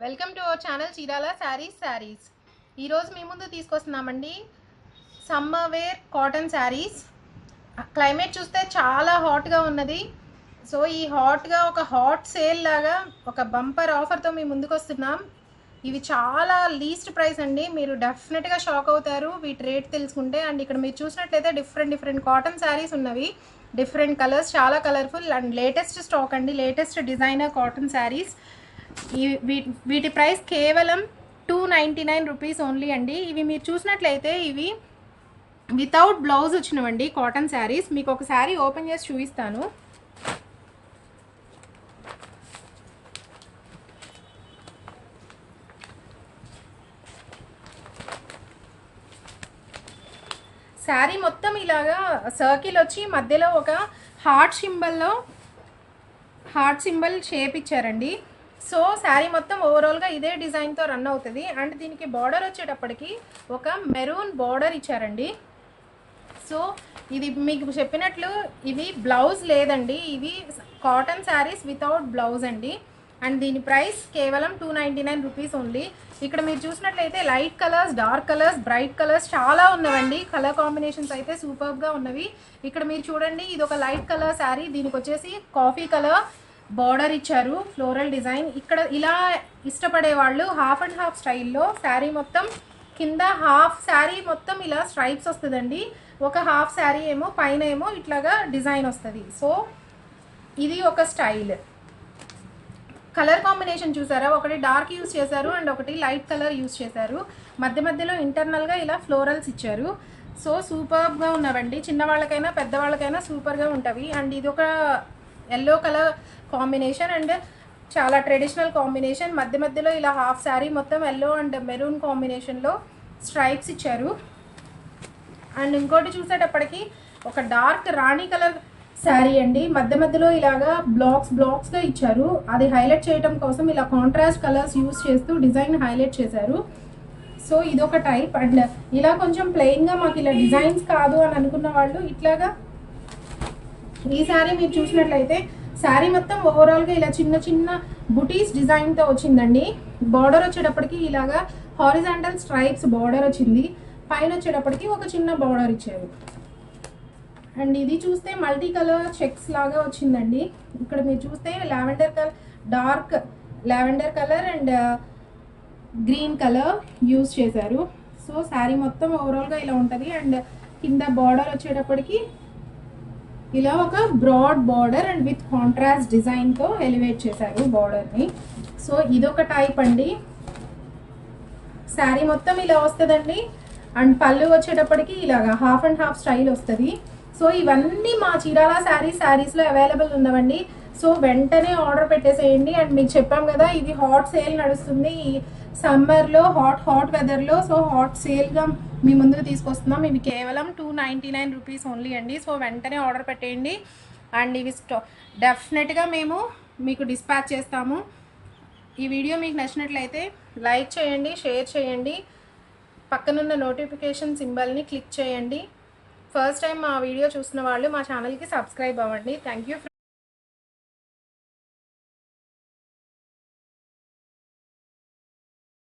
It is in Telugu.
Welcome to our channel Chirala sarees. ఈరోజు మీ ముందు తీసుకొస్తున్నామండి summer wear cotton sarees. Climate చూస్తే చాలా హాట్గా ఉన్నది. సో ఈ హాట్గా ఒక హాట్ సేల్ లాగా ఒక బంపర్ ఆఫర్తో మీ ముందుకు వస్తున్నాం. ఇవి చాలా లీస్ట్ ప్రైస్ అండి, మీరు డెఫినెట్గా షాక్ అవుతారు వీటి రేట్ తెలుసుకుంటే. అండ్ ఇక్కడ మీరు చూసినట్లయితే డిఫరెంట్ కాటన్ శారీస్ ఉన్నవి, డిఫరెంట్ కలర్స్, చాలా కలర్ఫుల్ అండ్ లేటెస్ట్ స్టాక్ అండి, లేటెస్ట్ డిజైనర్ కాటన్ శారీస్. వీటి ప్రైస్ కేవలం 299 రూపీస్ ఓన్లీ అండి. ఇవి మీరు చూసినట్లయితే ఇవి వితౌట్ బ్లౌజ్ వచ్చినవండి కాటన్ శారీస్. మీకు ఒక శారీ ఓపెన్ చేసి చూపిస్తాను. శారీ మొత్తం ఇలాగా సర్కిల్ వచ్చి మధ్యలో ఒక హార్ట్ సింబల్ షేప్ ఇచ్చారండి. సో శారీ మొత్తం ఓవరాల్గా ఇదే డిజైన్తో రన్ అవుతుంది. అండ్ దీనికి బార్డర్ వచ్చేటప్పటికి ఒక మెరూన్ బార్డర్ ఇచ్చారండి. సో ఇది మీకు చెప్పినట్లు ఇవి బ్లౌజ్ లేదండి, ఇవి కాటన్ శారీస్ వితౌట్ బ్లౌజ్ అండి. అండ్ దీని ప్రైస్ కేవలం 299 రూపీస్ ఓన్లీ. ఇక్కడ మీరు చూసినట్లయితే light colours, dark colours, bright colours చాలా ఉన్నవండి. కలర్ కాంబినేషన్స్ అయితే సూపర్గా ఉన్నవి. ఇక్కడ మీరు చూడండి, ఇది ఒక లైట్ కలర్ శారీ, దీనికి వచ్చేసి కాఫీ కలర్ బార్డర్ ఇచ్చారు, ఫ్లోరల్ డిజైన్. ఇక్కడ ఇలా ఇష్టపడే వాళ్ళు హాఫ్ అండ్ హాఫ్ స్టైల్లో శారీ మొత్తం కింద హాఫ్ శారీ మొత్తం ఇలా స్ట్రైప్స్ వస్తుందండి, ఒక హాఫ్ శారీ ఏమో పైన ఏమో ఇట్లాగా డిజైన్ వస్తుంది. సో ఇది ఒక స్టైల్. కలర్ కాంబినేషన్ చూసారా, ఒకటి డార్క్ యూస్ చేశారు అండ్ ఒకటి లైట్ కలర్ యూస్ చేశారు. మధ్యలో ఇంటర్నల్గా ఇలా ఫ్లోరల్స్ ఇచ్చారు. సో సూపర్గా ఉన్నవండి, చిన్నవాళ్ళకైనా పెద్దవాళ్ళకైనా సూపర్గా ఉంటవి. అండ్ ఇది ఒక ఎల్లో కలర్ కాంబినేషన్ అండ్ చాలా ట్రెడిషనల్ కాంబినేషన్. మధ్యలో ఇలా హాఫ్ శారీ మొత్తం ఎల్లో అండ్ మెరూన్ కాంబినేషన్లో స్ట్రైప్స్ ఇచ్చారు. అండ్ ఇంకోటి చూసేటప్పటికి ఒక డార్క్ రాణి కలర్ శారీ అండి, మధ్యలో ఇలాగా బ్లాక్స్గా ఇచ్చారు. అది హైలైట్ చేయడం కోసం ఇలా కాంట్రాస్ట్ కలర్స్ యూస్ చేస్తూ డిజైన్ హైలైట్ చేశారు. సో ఇదొక టైప్. అండ్ ఇలా కొంచెం ప్లెయిన్గా మాకు ఇలా డిజైన్స్ కాదు అని అనుకున్న వాళ్ళు ఇట్లాగా ఈ శారీ మీరు చూసినట్లయితే శారీ మొత్తం ఓవరాల్గా ఇలా చిన్న బుటీస్ డిజైన్తో వచ్చిందండి. బార్డర్ వచ్చేటప్పటికి ఇలాగా హారిజాంటల్ స్ట్రైప్స్ బార్డర్ వచ్చింది, పైన వచ్చేటప్పటికి ఒక చిన్న బార్డర్ ఇచ్చారు. అండ్ ఇది చూస్తే మల్టీ కలర్ చెక్స్ లాగా వచ్చిందండి. ఇక్కడ మీరు చూస్తే lavender colour, dark lavender colour and green colour use చేశారు. సో శారీ మొత్తం ఓవరాల్గా ఇలా ఉంటుంది. అండ్ కింద బార్డర్ వచ్చేటప్పటికి ఇలా ఒక broad border and with contrast డిజైన్తో ఎలివేట్ చేశారు బార్డర్ని. సో ఇదొక టైప్ అండి. శారీ మొత్తం ఇలా వస్తుందండి. అండ్ పళ్ళు వచ్చేటప్పటికి ఇలాగా హాఫ్ అండ్ హాఫ్ స్టైల్ వస్తుంది. సో ఇవన్నీ మా చీరాల శారీస్లో అవైలబుల్ ఉన్నవండి. సో వెంటనే ఆర్డర్ పెట్టేసేయండి. అండ్ మీకు చెప్పాం కదా, ఇది హాట్ సేల్ నడుస్తుంది ఈ సమ్మర్లో, హాట్ వెదర్లో. సో హాట్ సేల్గా మీ ముందుకు తీసుకొస్తున్నాం. ఇవి కేవలం 299 రూపీస్ ఓన్లీ అండి. సో వెంటనే ఆర్డర్ పెట్టేయండి. అండ్ ఇవి డెఫినెట్గా మేము మీకు డిస్పాచ్ చేస్తాము. ఈ వీడియో మీకు నచ్చినట్లయితే లైక్ చేయండి, షేర్ చేయండి, పక్కనున్న నోటిఫికేషన్ సింబల్ని క్లిక్ చేయండి. ఫస్ట్ టైం మా వీడియో చూస్తున్న వాళ్ళు మా ఛానల్కి సబ్స్క్రైబ్ అవ్వండి. Thank you.